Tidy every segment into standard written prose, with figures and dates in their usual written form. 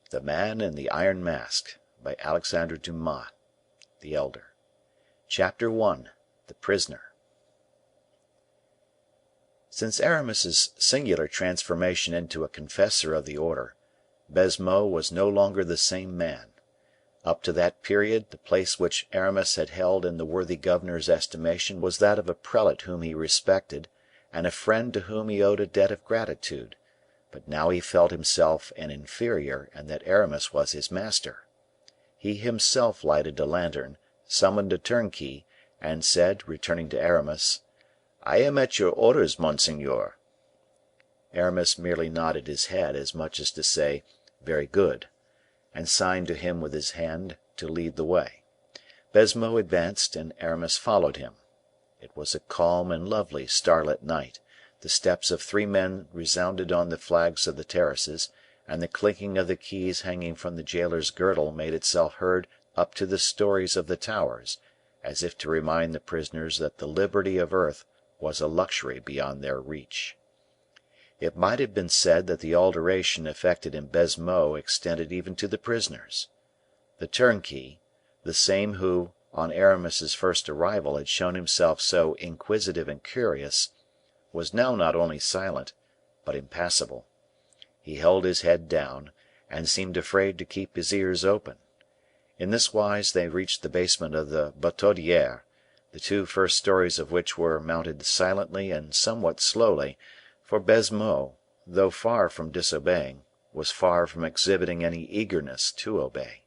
The Man in the Iron Mask by Alexandre Dumas, the Elder. Chapter I. The Prisoner. Since Aramis's singular transformation into a confessor of the order, Baisemeaux was no longer the same man. Up to that period, the place which Aramis had held in the worthy governor's estimation was that of a prelate whom he respected, and a friend to whom he owed a debt of gratitude; but now he felt himself an inferior, and that Aramis was his master. He himself lighted a lantern, summoned a turnkey, and said, returning to Aramis, "I am at your orders, monseigneur." Aramis merely nodded his head, as much as to say, "Very good," and signed to him with his hand to lead the way. Baisemeaux advanced, and Aramis followed him. It was a calm and lovely starlit night; the steps of 3 men resounded on the flags of the terraces, and the clinking of the keys hanging from the jailer's girdle made itself heard up to the stories of the towers, as if to remind the prisoners that the liberty of earth was a luxury beyond their reach. It might have been said that the alteration effected in Baisemeaux extended even to the prisoners. The turnkey, the same who, on Aramis's first arrival, had shown himself so inquisitive and curious, was now not only silent, but impassible. He held his head down, and seemed afraid to keep his ears open. In this wise they reached the basement of the Bertaudiere, the 2 first stories of which were mounted silently and somewhat slowly, for Baisemeaux, though far from disobeying, was far from exhibiting any eagerness to obey.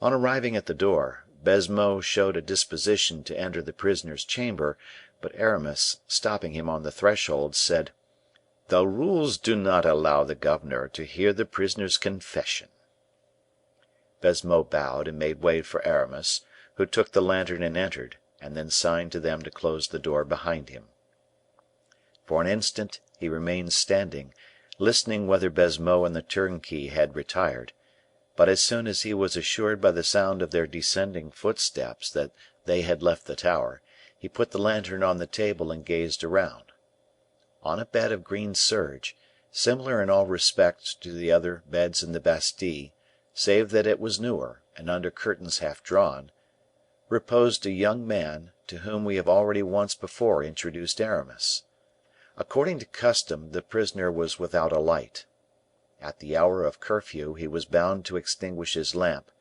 On arriving at the door, Baisemeaux showed a disposition to enter the prisoner's chamber, but Aramis, stopping him on the threshold, said, "The rules do not allow the governor to hear the prisoner's confession." Baisemeaux bowed and made way for Aramis, who took the lantern and entered, and then signed to them to close the door behind him. For an instant he remained standing, listening whether Baisemeaux and the turnkey had retired; but as soon as he was assured by the sound of their descending footsteps that they had left the tower, he put the lantern on the table and gazed around. On a bed of green serge, similar in all respects to the other beds in the Bastile, save that it was newer, and under curtains half drawn, reposed a young man, to whom we have already once before introduced Aramis. According to custom, the prisoner was without a light. At the hour of curfew he was bound to extinguish his lamp,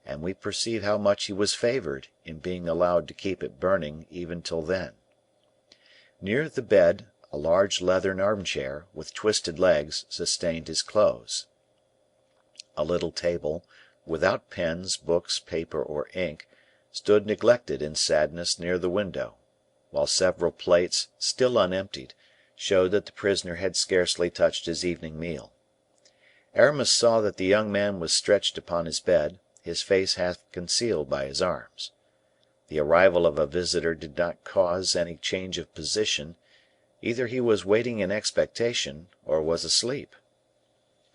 and we perceive how much he was favored in being allowed to keep it burning even till then. Near the bed a large leathern armchair, with twisted legs, sustained his clothes. A little table, without pens, books, paper, or ink, stood neglected in sadness near the window, while several plates, still unemptied, showed that the prisoner had scarcely touched his evening meal. Aramis saw that the young man was stretched upon his bed, his face half concealed by his arms. The arrival of a visitor did not cause any change of position; either he was waiting in expectation, or was asleep.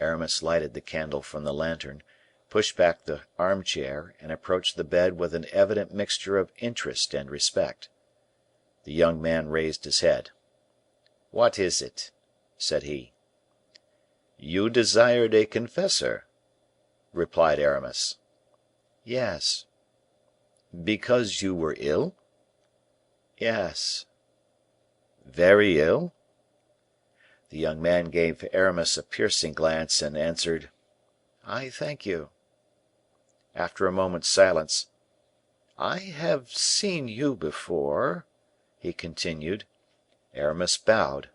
Aramis lighted the candle from the lantern, pushed back the armchair, and approached the bed with an evident mixture of interest and respect. The young man raised his head. "What is it?" said he. "You desired a confessor," replied Aramis. "Yes." "Because you were ill?" "Yes." "Very ill?" The young man gave Aramis a piercing glance, and answered, "I thank you." After a moment's silence, "I have seen you before," he continued. Aramis bowed.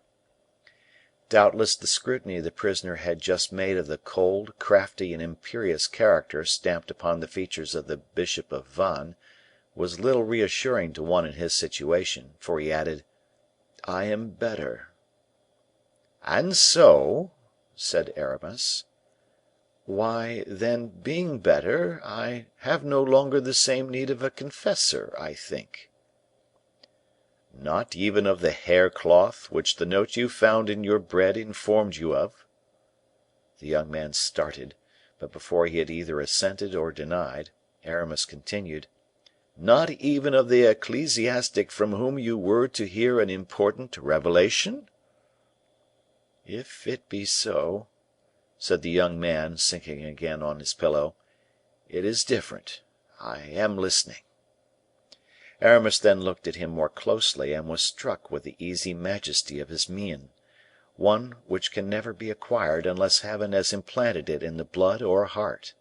Doubtless the scrutiny the prisoner had just made of the cold, crafty, and imperious character stamped upon the features of the Bishop of Vannes was little reassuring to one in his situation, for he added, "I am better." "And so?" said Aramis. "Why, then, being better, I have no longer the same need of a confessor, I think." "Not even of the haircloth which the note you found in your bread informed you of?" The young man started, but before he had either assented or denied, Aramis continued, "Not even of the ecclesiastic from whom you were to hear an important revelation?" "If it be so," said the young man, sinking again on his pillow. "It is different. I am listening." Aramis then looked at him more closely, and was struck with the easy majesty of his mien, one which can never be acquired unless Heaven has implanted it in the blood or heart.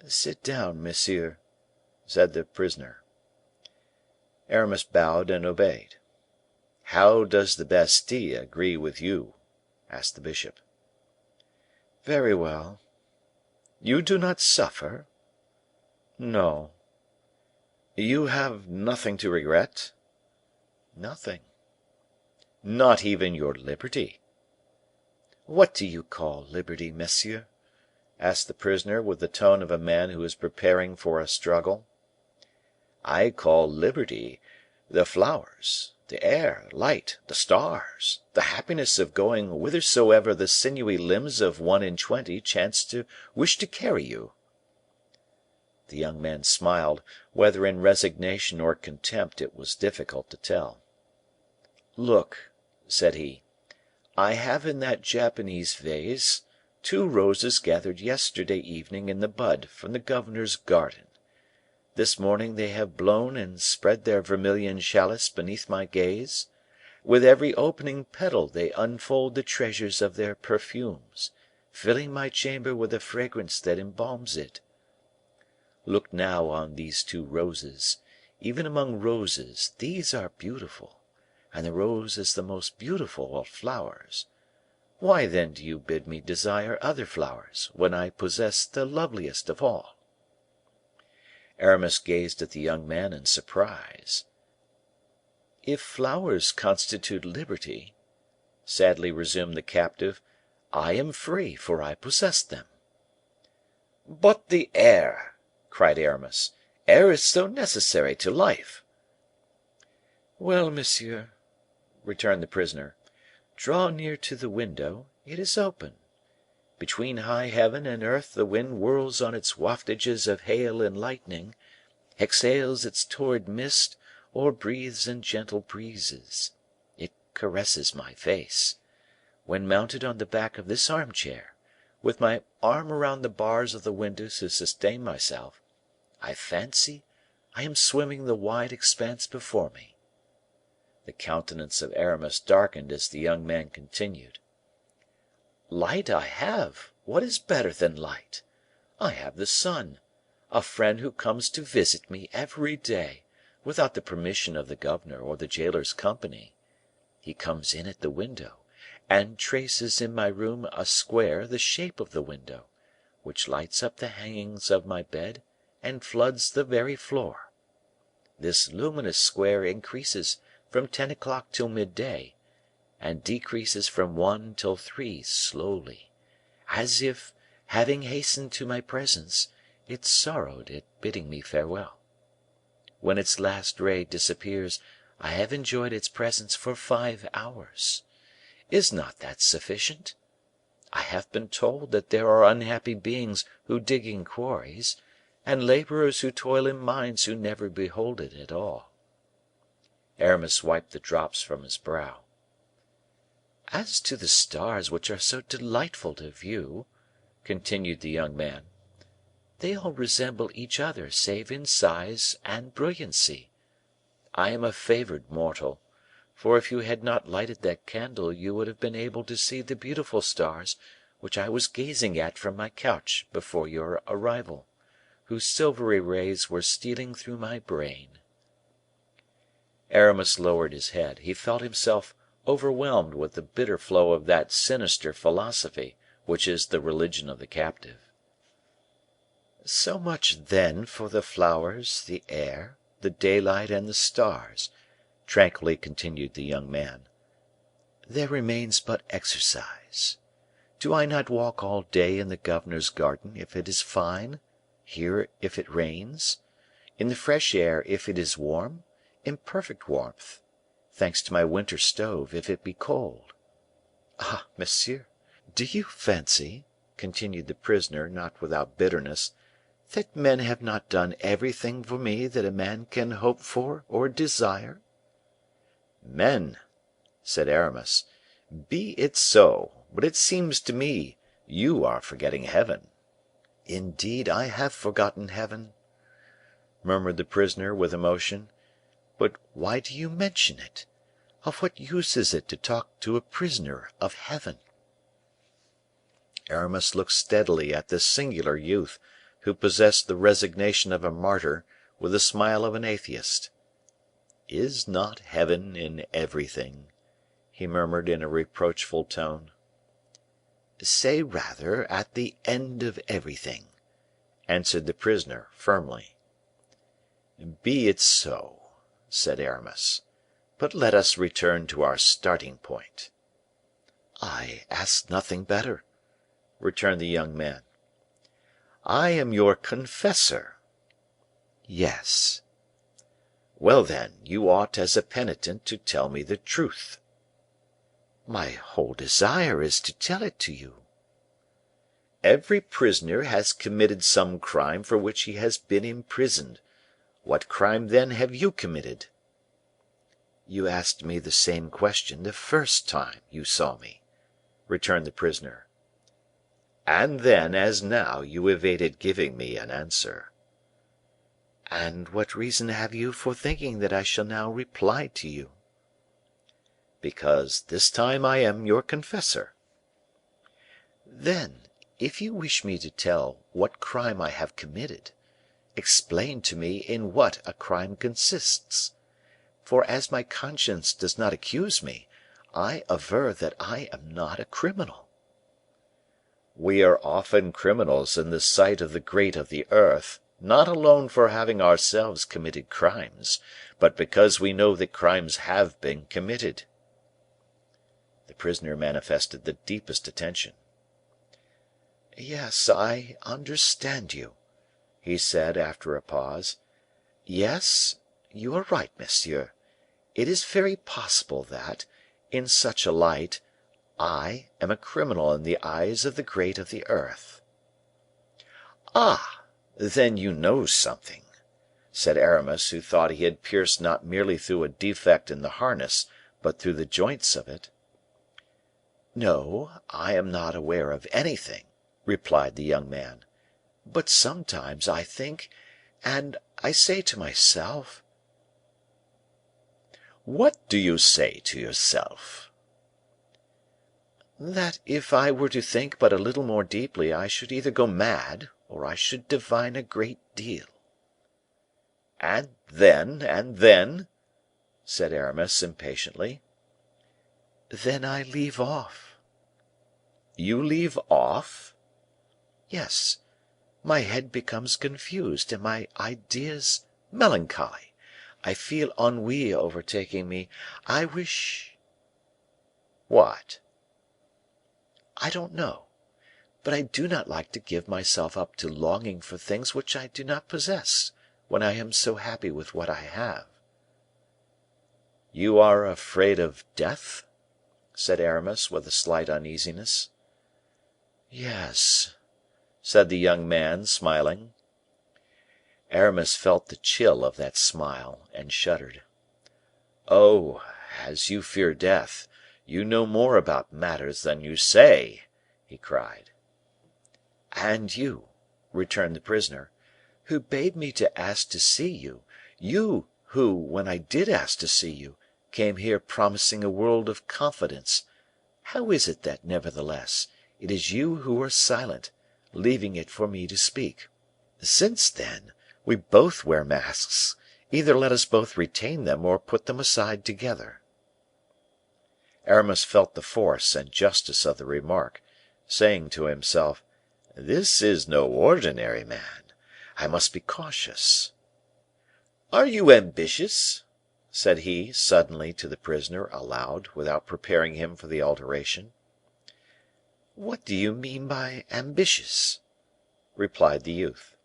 "Sit down, monsieur," said the prisoner. Aramis bowed and obeyed. "How does the Bastile agree with you?" asked the bishop. "Very well." "You do not suffer?" "No." "You have nothing to regret?" "Nothing." "Not even your liberty?" "What do you call liberty, monsieur?" asked the prisoner, with the tone of a man who is preparing for a struggle. "I call liberty the flowers, the air, light, the stars, the happiness of going whithersoever the sinewy limbs of 1 and 20 chance to wish to carry you." The young man smiled, whether in resignation or contempt it was difficult to tell. "Look," said he, "I have in that Japanese vase 2 roses gathered yesterday evening in the bud from the governor's garden. This morning they have blown and spread their vermilion chalice beneath my gaze. With every opening petal they unfold the treasures of their perfumes, filling my chamber with a fragrance that embalms it. Look now on these 2 roses. Even among roses, these are beautiful, and the rose is the most beautiful of flowers. Why then do you bid me desire other flowers, when I possess the loveliest of all?" Aramis gazed at the young man in surprise. "If flowers constitute liberty," sadly resumed the captive, "I am free, for I possess them." "But the air!" cried Aramis. "Air is so necessary to life." "Well, monsieur," returned the prisoner, "draw near to the window; it is open. Between high heaven and earth the wind whirls on its waftages of hail and lightning, exhales its torrid mist, or breathes in gentle breezes. It caresses my face. When mounted on the back of this armchair, with my arm around the bars of the window to sustain myself, I fancy I am swimming the wide expanse before me." The countenance of Aramis darkened as the young man continued: "Light I have. What is better than light? I have the sun, a friend who comes to visit me every day, without the permission of the governor or the jailer's company. He comes in at the window, and traces in my room a square the shape of the window, which lights up the hangings of my bed and floods the very floor. This luminous square increases from 10 o'clock till midday, and decreases from 1 till 3 slowly, as if, having hastened to my presence, it sorrowed at bidding me farewell. When its last ray disappears, I have enjoyed its presence for 5 hours. Is not that sufficient? I have been told that there are unhappy beings who dig in quarries, and laborers who toil in mines who never behold it at all." Aramis wiped the drops from his brow. "As to the stars which are so delightful to view," continued the young man, "they all resemble each other save in size and brilliancy. I am a favored mortal, for if you had not lighted that candle you would have been able to see the beautiful stars which I was gazing at from my couch before your arrival, whose silvery rays were stealing through my brain." Aramis lowered his head; he felt himself overwhelmed with the bitter flow of that sinister philosophy which is the religion of the captive. "So much, then, for the flowers, the air, the daylight, and the stars," tranquilly continued the young man. "There remains but exercise. Do I not walk all day in the governor's garden if it is fine, here if it rains, in the fresh air if it is warm, in perfect warmth, thanks to my winter stove, if it be cold? Ah, monsieur, do you fancy," continued the prisoner, not without bitterness, "that men have not done everything for me that a man can hope for or desire?" "Men!" said Aramis. "Be it so; but it seems to me You are forgetting heaven." "Indeed, I have forgotten heaven," murmured the prisoner with emotion. "But why do you mention it? Of what use is it to talk to a prisoner of heaven?" Aramis looked steadily at this singular youth, who possessed the resignation of a martyr with the smile of an atheist. "Is not heaven in everything?" he murmured in a reproachful tone. "Say rather at the end of everything," answered the prisoner, firmly. "Be it so," said Aramis; "but let us return to our starting point." "I ask nothing better," returned the young man. "I am your confessor." "Yes." "Well, then, you ought as a penitent to tell me the truth." "My whole desire is to tell it to you." "Every prisoner has committed some crime for which he has been imprisoned. What crime then have you committed?" "You asked me the same question the first time you saw me," returned the prisoner. "And then, as now, you evaded giving me an answer." "And what reason have you for thinking that I shall now reply to you?" "Because this time I am your confessor." "Then, if you wish me to tell what crime I have committed, explain to me in what a crime consists; for as my conscience does not accuse me, I aver that I am not a criminal." "We are often criminals in the sight of the great of the earth, not alone for having ourselves committed crimes, but because we know that crimes have been committed." The prisoner manifested the deepest attention. "Yes, I understand you," he said, after a pause. "Yes, you are right, monsieur. It is very possible that, in such a light, I am a criminal in the eyes of the great of the earth." "Ah! then you know something," said Aramis, who thought he had pierced not merely through a defect in the harness, but through the joints of it. "No, I am not aware of anything," replied the young man; "but sometimes I think, and I say to myself—" "What do you say to yourself?" "That if I were to think but a little more deeply I should either go mad or I should divine a great deal." "And then?" said Aramis, impatiently. "Then I leave off." "You leave off?" "Yes; my head becomes confused, and my ideas melancholy. I feel ennui overtaking me. I wish—" "What?" "I don't know; but I do not like to give myself up to longing for things which I do not possess, when I am so happy with what I have." "You are afraid of death?" said Aramis, with a slight uneasiness. "Yes," said the young man, smiling. Aramis felt the chill of that smile, and shuddered. "Oh, as you fear death, you know more about matters than you say!" he cried. "And you," returned the prisoner, "who bade me to ask to see you, you who, when I did ask to see you, came here promising a world of confidence, how is it that, nevertheless, it is you who are silent, leaving it for me to speak? Since, then, we both wear masks, either let us both retain them or put them aside together." Aramis felt the force and justice of the remark, saying to himself, "This is no ordinary man. I must be cautious." "Are you ambitious?" said he, suddenly, to the prisoner, aloud, without preparing him for the alteration. "What do you mean by ambitious?" replied the youth.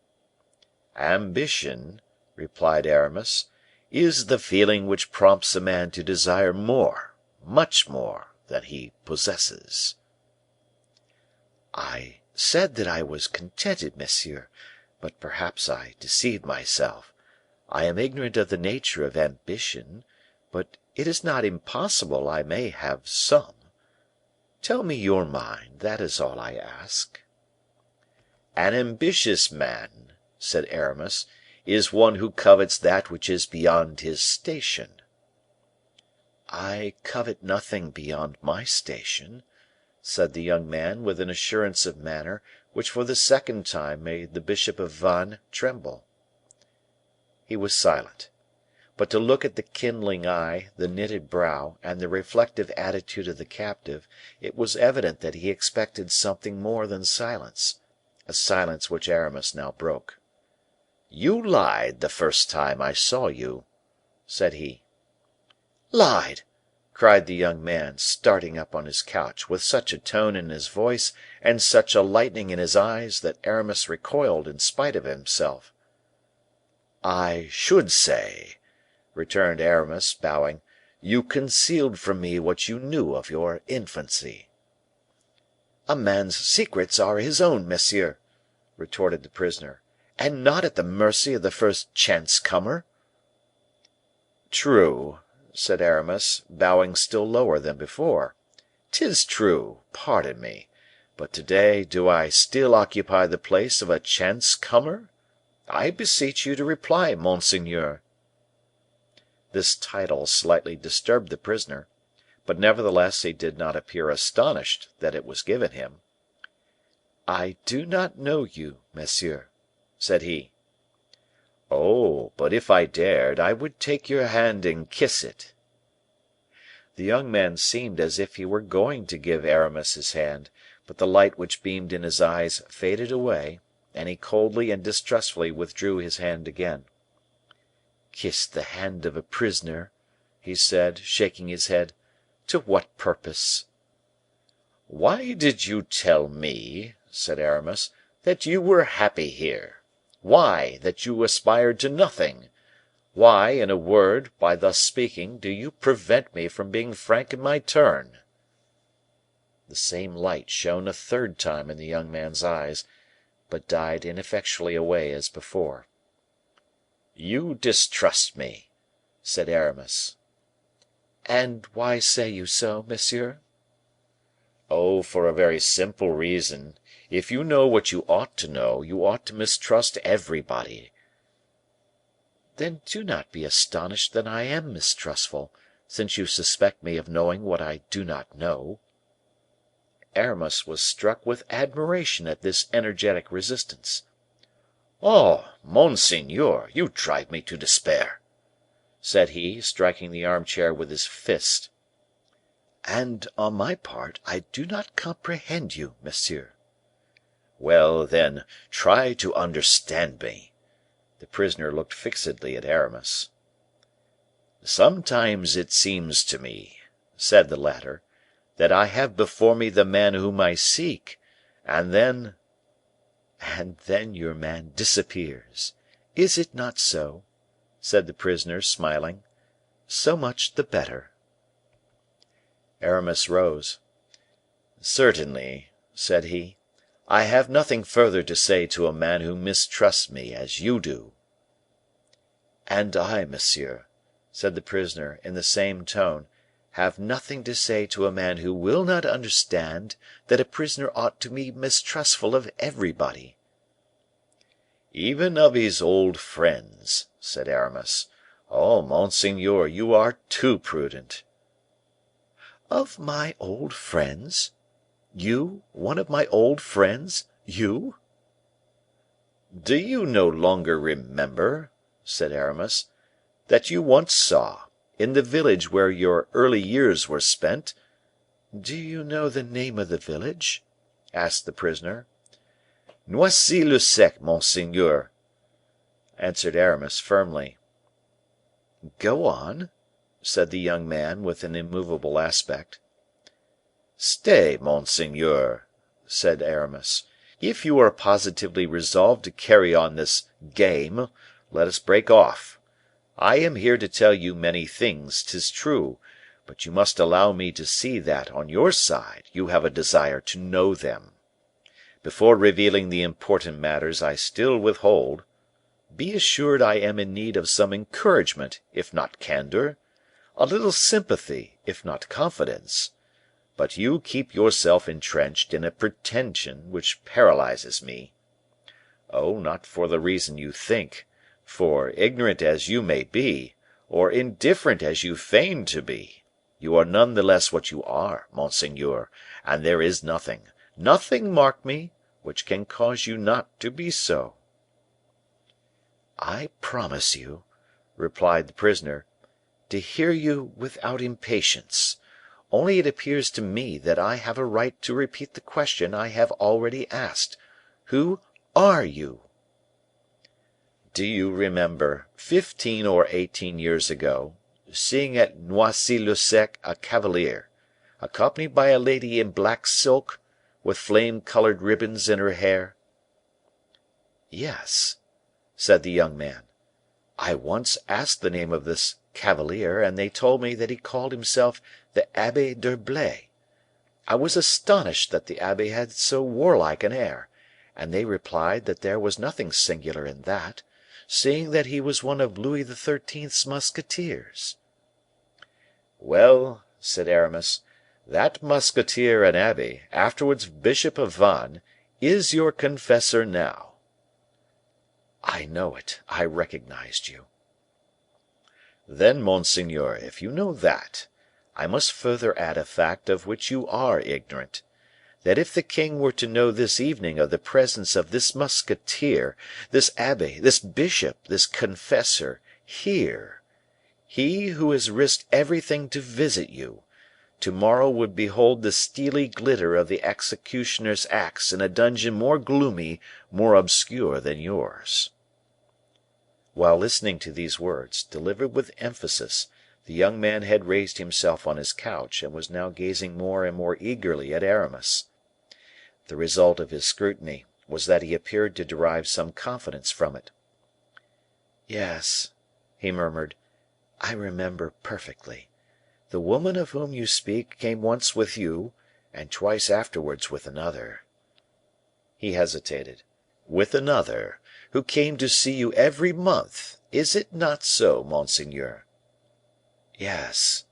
"Ambition," replied Aramis, "is the feeling which prompts a man to desire more, much more, than he possesses." "I said that I was contented, monsieur, but perhaps I deceived myself. I am ignorant of the nature of ambition, but it is not impossible I may have some." Tell me your mind, that is all I ask." "An ambitious man," said Aramis, "is one who covets that which is beyond his station." "I covet nothing beyond my station," said the young man, with an assurance of manner which for the second time made the bishop of Vannes tremble. He was silent. But to look at the kindling eye, the knitted brow, and the reflective attitude of the captive, it was evident that he expected something more than silence, a silence which Aramis now broke. "You lied the first time I saw you," said he. "Lied!" cried the young man, starting up on his couch, with such a tone in his voice, and such a lightning in his eyes, that Aramis recoiled in spite of himself. "I should say," returned Aramis, bowing, "you concealed from me what you knew of your infancy." "A man's secrets are his own, monsieur," retorted the prisoner, "and not at the mercy of the first chance comer." "True," said Aramis, bowing still lower than before, "'tis true, pardon me; but to day do I still occupy the place of a chance comer? I beseech you to reply, monseigneur." This title slightly disturbed the prisoner, but nevertheless he did not appear astonished that it was given him. "I do not know you, monsieur," said he. "Oh, but if I dared, I would take your hand and kiss it." The young man seemed as if he were going to give Aramis his hand, but the light which beamed in his eyes faded away, and he coldly and distrustfully withdrew his hand again. "Kiss the hand of a prisoner," he said, shaking his head, "to what purpose?" "Why did you tell me," said Aramis, "that you were happy here? Why, that you aspired to nothing? Why, in a word, by thus speaking, do you prevent me from being frank in my turn?" The same light shone a third time in the young man's eyes, but died ineffectually away as before. "You distrust me," said Aramis. "And why say you so, monsieur?" "Oh, for a very simple reason. If you know what you ought to know, you ought to mistrust everybody." "Then do not be astonished that I am mistrustful, since you suspect me of knowing what I do not know." Aramis was struck with admiration at this energetic resistance. "Oh, monseigneur, you drive me to despair," said he, striking the armchair with his fist. "And, on my part, I do not comprehend you, monsieur." "Well, then, try to understand me." The prisoner looked fixedly at Aramis. "Sometimes it seems to me," said the latter, "that I have before me the man whom I seek, and then " "And then your man disappears. Is it not so?" said the prisoner, smiling. "So much the better." Aramis rose. "Certainly," said he, "I have nothing further to say to a man who mistrusts me as you do." "And I, monsieur," said the prisoner, in the same tone, "have nothing to say to a man who will not understand that a prisoner ought to be mistrustful of everybody." "Even of his old friends," said Aramis. "Oh, monseigneur, you are too prudent." "Of my old friends? You, one of my old friends, you?" "Do you no longer remember," said Aramis, "that you once saw, in the village where your early years were spent—" "Do you know the name of the village?" asked the prisoner. "Noisy le Sec, monseigneur," answered Aramis, firmly. "Go on," said the young man, with an immovable aspect. "Stay, monseigneur," said Aramis. "If you are positively resolved to carry on this game, let us break off. I am here to tell you many things, 'tis true, but you must allow me to see that, on your side, you have a desire to know them. Before revealing the important matters I still withhold, be assured I am in need of some encouragement, if not candor; a little sympathy, if not confidence. but you keep yourself entrenched in a pretension which paralyzes me. Oh, not for the reason you think, for, ignorant as you may be, or indifferent as you feign to be, you are none the less what you are, monseigneur, and there is nothing, nothing, mark me, which can cause you not to be so." "I promise you," replied the prisoner, "to hear you without impatience. Only it appears to me that I have a right to repeat the question I have already asked. Who are you?" "Do you remember, 15 or 18 years ago, seeing at Noisy le Sec a cavalier, accompanied by a lady in black silk, with flame colored ribbons in her hair?" "Yes," said the young man. "I once asked the name of this cavalier, and they told me that he called himself the Abbe d'Herblay. I was astonished that the abbe had so warlike an air, and they replied that there was nothing singular in that, seeing that he was one of Louis XIII.'s musketeers." "Well," said Aramis, "that musketeer and abbe, afterwards bishop of Vannes, is your confessor now." "I know it; I recognized you." "Then, monseigneur, if you know that, I must further add a fact of which you are ignorant, that if the king were to know this evening of the presence of this musketeer, this abbe, this bishop, this confessor, here, he who has risked everything to visit you, tomorrow would behold the steely glitter of the executioner's axe in a dungeon more gloomy, more obscure than yours." While listening to these words, delivered with emphasis, the young man had raised himself on his couch, and was now gazing more and more eagerly at Aramis. The result of his scrutiny was that he appeared to derive some confidence from it. "Yes," he murmured, "I remember perfectly. The woman of whom you speak came once with you, and twice afterwards with another." He hesitated. "With another, who came to see you every month, is it not so, monseigneur?" "Yes."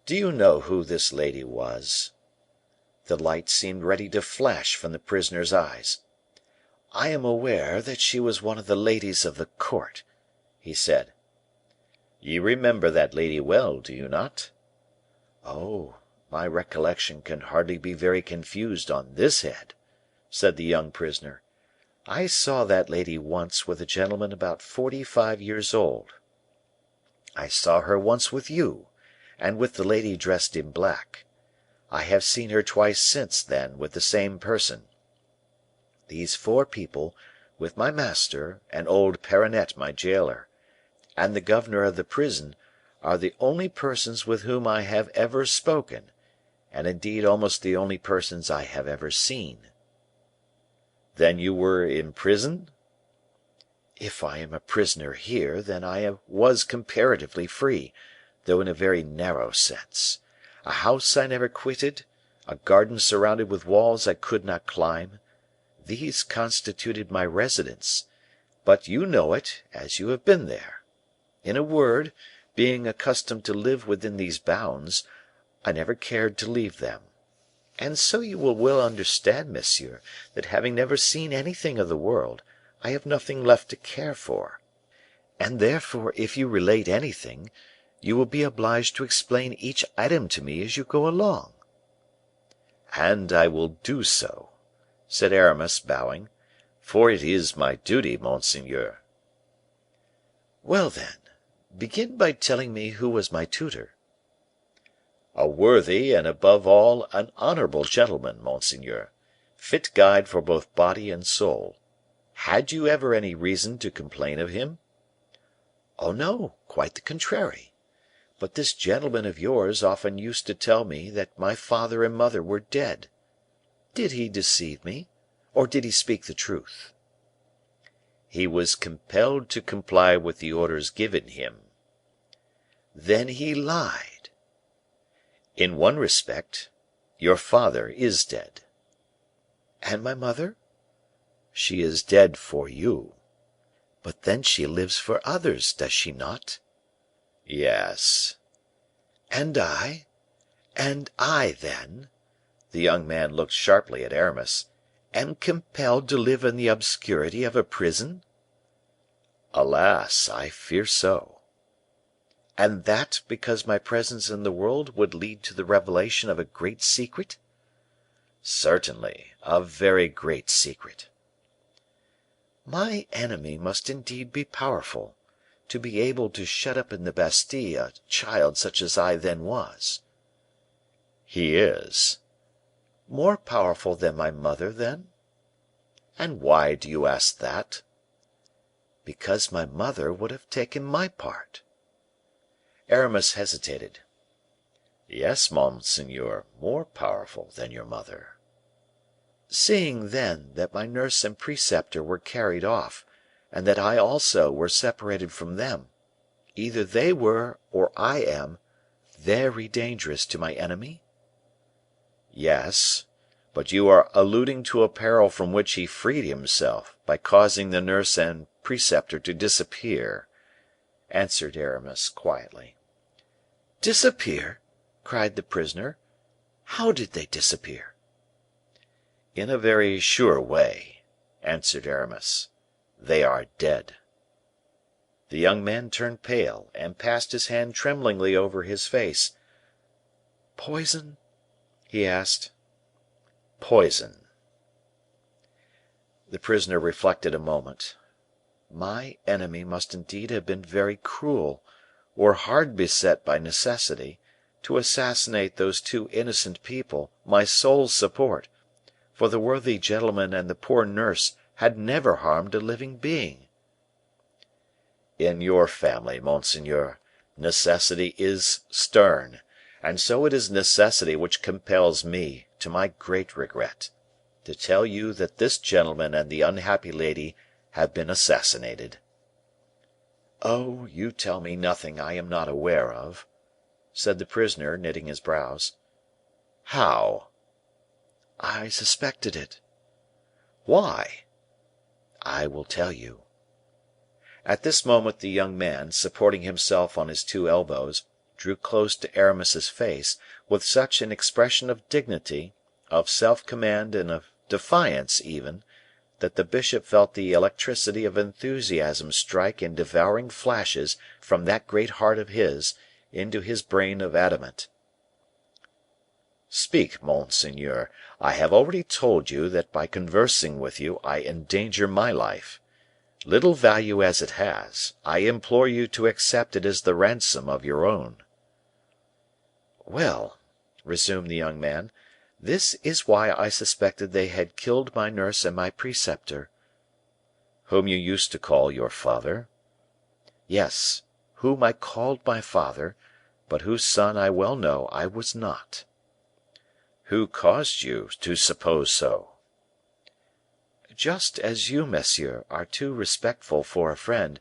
"Do you know who this lady was?" The light seemed ready to flash from the prisoner's eyes. "I am aware that she was one of the ladies of the court," he said. "You remember that lady well, do you not?" "Oh, my recollection can hardly be very confused on this head," said the young prisoner. "I saw that lady once with a gentleman about 45 years old. I saw her once with you, and with the lady dressed in black. I have seen her twice since then with the same person. These 4 people, with my master, and old Perronnette, my jailer, and the governor of the prison, are the only persons with whom I have ever spoken, and indeed almost the only persons I have ever seen." "Then you were in prison?" "If I am a prisoner here, then I was comparatively free, though in a very narrow sense. A house I never quitted, a garden surrounded with walls I could not climb, these constituted my residence; but you know it, as you have been there. In a word, being accustomed to live within these bounds, I never cared to leave them. And so you will well understand, monsieur, that having never seen anything of the world, I have nothing left to care for. And therefore, if you relate anything, you will be obliged to explain each item to me as you go along." "And I will do so," said Aramis, bowing, "for it is my duty, monseigneur." "Well, then, begin by telling me who was my tutor." "A worthy, and above all, an honorable gentleman, monseigneur; fit guide for both body and soul. Had you ever any reason to complain of him?" "Oh, no, quite the contrary. But this gentleman of yours often used to tell me that my father and mother were dead. Did he deceive me, or did he speak the truth?" "He was compelled to comply with the orders given him." "Then he lied." "In one respect, your father is dead." "And my mother?" "She is dead for you." "But then she lives for others, does she not?" "Yes." "And I?" "And I, then," the young man looked sharply at Aramis, "am compelled to live in the obscurity of a prison?" "Alas! I fear so." "And that because my presence in the world would lead to the revelation of a great secret?" "Certainly, a very great secret." "My enemy must indeed be powerful, to be able to shut up in the Bastile a child such as I then was." "He is." "More powerful than my mother, then?" "And why do you ask that?" "Because my mother would have taken my part." Aramis hesitated. "Yes, monseigneur, more powerful than your mother." "Seeing, then, that my nurse and preceptor were carried off, and that I also were separated from them, either they were, or I am, very dangerous to my enemy?" "Yes; but you are alluding to a peril from which he freed himself, by causing the nurse and preceptor to disappear," answered Aramis, quietly. "Disappear!" cried the prisoner. "How did they disappear?" "In a very sure way," answered Aramis. "They are dead." The young man turned pale, and passed his hand tremblingly over his face. "Poison?" he asked. "Poison." The prisoner reflected a moment. "My enemy must indeed have been very cruel, or hard beset by necessity, to assassinate those two innocent people, my sole support, for the worthy gentleman and the poor nurse had never harmed a living being." "In your family, monseigneur, necessity is stern, and so it is necessity which compels me, to my great regret, to tell you that this gentleman and the unhappy lady have been assassinated." "Oh, you tell me nothing I am not aware of," said the prisoner, knitting his brows. "How?" "I suspected it." "Why?" "I will tell you." At this moment the young man, supporting himself on his two elbows, drew close to Aramis's face, with such an expression of dignity, of self command and of defiance even, that the bishop felt the electricity of enthusiasm strike in devouring flashes from that great heart of his into his brain of adamant. "Speak, monseigneur. I have already told you that by conversing with you I endanger my life. Little value as it has, I implore you to accept it as the ransom of your own." "Well," resumed the young man, "this is why I suspected they had killed my nurse and my preceptor." "Whom you used to call your father?" "Yes, whom I called my father, but whose son I well know I was not." "Who caused you to suppose so?" "Just as you, monsieur, are too respectful for a friend,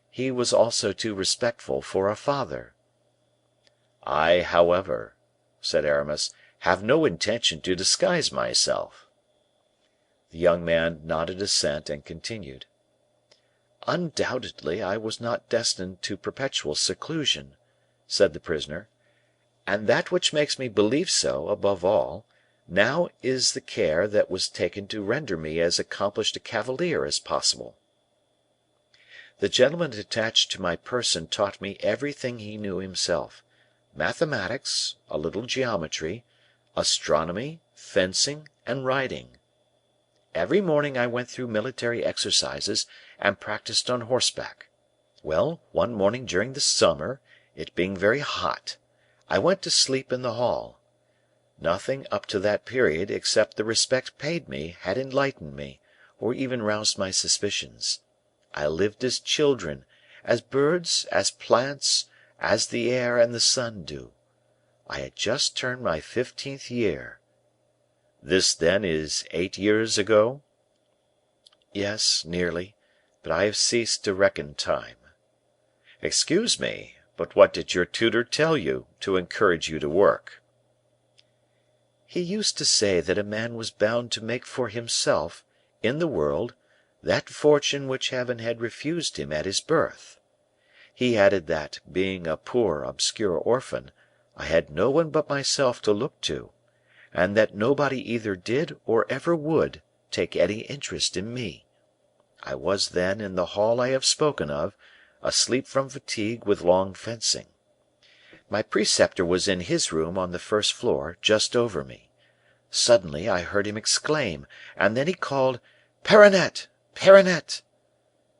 he was also too respectful for a father." "I, however," said Aramis, "have no intention to disguise myself." The young man nodded assent, and continued: "Undoubtedly I was not destined to perpetual seclusion," said the prisoner; "and that which makes me believe so, above all, now is the care that was taken to render me as accomplished a cavalier as possible. The gentleman attached to my person taught me everything he knew himself: mathematics, a little geometry, astronomy, fencing, and riding. Every morning I went through military exercises, and practiced on horseback. Well, one morning during the summer, it being very hot, I went to sleep in the hall. Nothing up to that period, except the respect paid me, had enlightened me, or even roused my suspicions. I lived as children, as birds, as plants, as the air and the sun do. I had just turned my 15th year." "This, then, is 8 years ago?" "Yes, nearly; but I have ceased to reckon time." "Excuse me, but what did your tutor tell you, to encourage you to work?" "He used to say that a man was bound to make for himself, in the world, that fortune which Heaven had refused him at his birth. He added that, being a poor, obscure orphan, I had no one but myself to look to, and that nobody either did or ever would take any interest in me. I was then in the hall I have spoken of, asleep from fatigue with long fencing. My preceptor was in his room on the first floor, just over me. Suddenly I heard him exclaim, and then he called, "Perronnette! Perronnette!"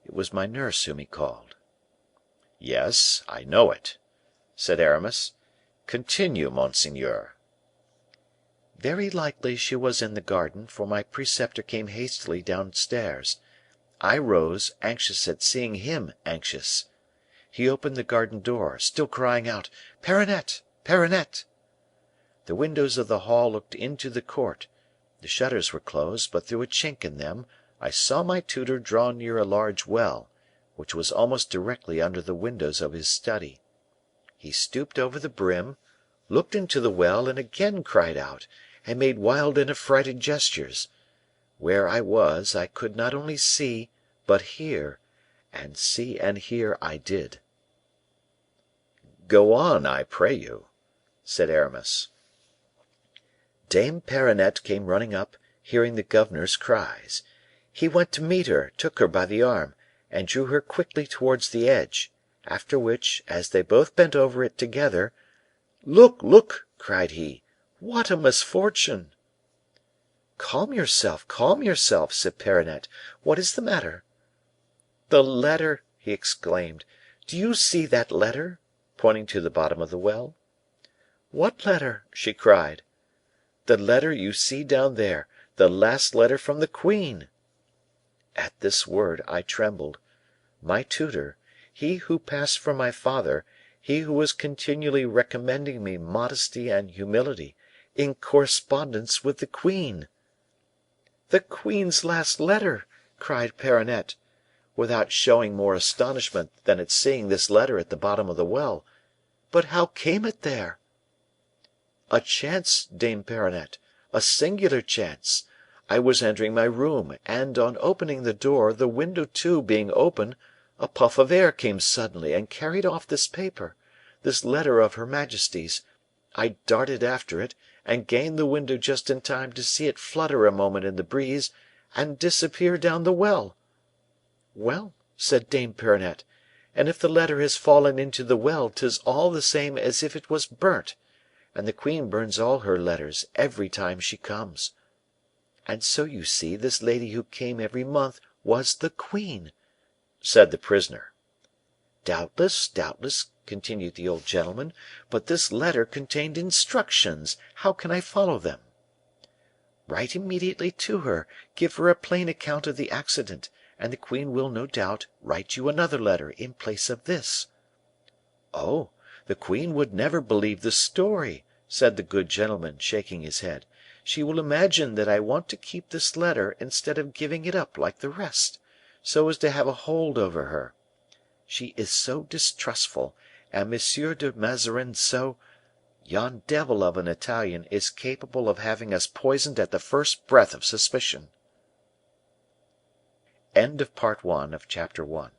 It was my nurse whom he called. "Yes, I know it," said Aramis. "Continue, monseigneur." "Very likely she was in the garden, for my preceptor came hastily downstairs. I rose, anxious at seeing him anxious. He opened the garden door, still crying out, 'Perronnette! Perronnette!' The windows of the hall looked into the court. The shutters were closed, but through a chink in them I saw my tutor draw near a large well, which was almost directly under the windows of his study. He stooped over the brim, looked into the well, and again cried out, and made wild and affrighted gestures. Where I was, I could not only see, but hear, and see and hear I did." "Go on, I pray you," said Aramis. "Dame Perronnette came running up, hearing the governor's cries. He went to meet her, took her by the arm, and drew her quickly towards the edge, after which, as they both bent over it together, 'Look, look!' cried he, 'what a misfortune!' 'Calm yourself,' said Perronnette. 'What is the matter?' 'The letter!' he exclaimed. 'Do you see that letter?' pointing to the bottom of the well. 'What letter?' she cried. 'The letter you see down there, the last letter from the queen.' At this word I trembled. My tutor, he who passed for my father, he who was continually recommending me modesty and humility, in correspondence with the queen! 'The queen's last letter!' cried Perronnette, without showing more astonishment than at seeing this letter at the bottom of the well. 'But how came it there?' 'A chance, Dame Perronnette, a singular chance. I was entering my room, and on opening the door, the window too being open, a puff of air came suddenly and carried off this paper, this letter of her majesty's. I darted after it, and gained the window just in time to see it flutter a moment in the breeze, and disappear down the well.' 'Well,' said Dame Perronnette, 'and if the letter has fallen into the well, 'tis all the same as if it was burnt, and the queen burns all her letters every time she comes. And so you see this lady who came every month was the queen,' said the prisoner. 'Doubtless, doubtless,' continued the old gentleman, 'but this letter contained instructions. How can I follow them?' 'Write immediately to her, give her a plain account of the accident, and the queen will, no doubt, write you another letter in place of this.' 'Oh, the queen would never believe the story,' said the good gentleman, shaking his head. 'She will imagine that I want to keep this letter instead of giving it up like the rest, so as to have a hold over her. She is so distrustful, and M. de Mazarin so... Yon devil of an Italian is capable of having us poisoned at the first breath of suspicion.'" Chapter 2.